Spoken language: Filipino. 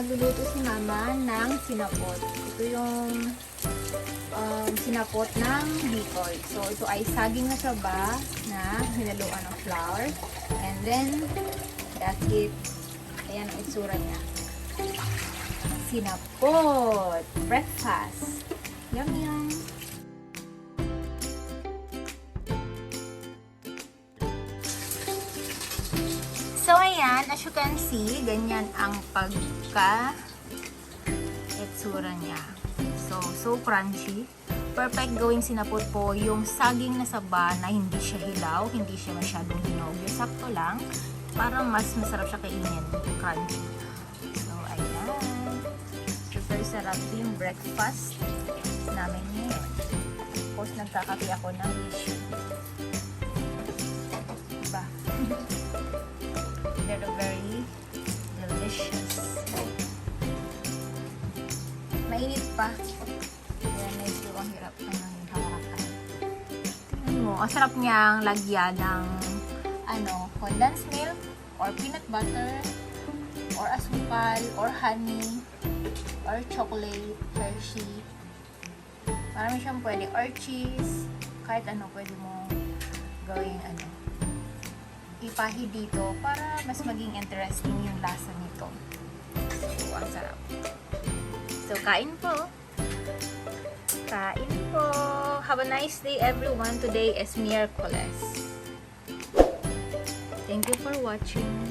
magluluto si Mama ng sinapot. Ito yung sinapot ng Bicol. So, ito ay saging na saba na hinaluan ng flour. And then, that's it. Ayan ang itsura niya. Sinapot! Breakfast! Yum, yum! So, ayan, as you can see, ganyan ang pagka-itsura niya. So crunchy. Perfect gawing sinapot po yung saging na saba na hindi siya hilaw, hindi siya masyadong hinog. Yung sakto lang, para mas masarap siya kainin. Crunchy. So, ayan. Super sarap yung breakfast namin ngayon. Tapos, nagkakapi ako ng issue. Diba? They're very delicious. Mainit pa. Kaya medyo ang hirap na ng hawakan. Tingnan mo, ang sarap niyang lagyan ng condensed milk or peanut butter or asukal or honey or chocolate, Hershey. Marami siyang pwede, or cheese. Kahit ano pwede mo gawing ipahi dito para mas maging interesting yung lasa nito. So, ang sarap. So, kain po. Kain po. Have a nice day, everyone. Today is Miyerkules. Thank you for watching.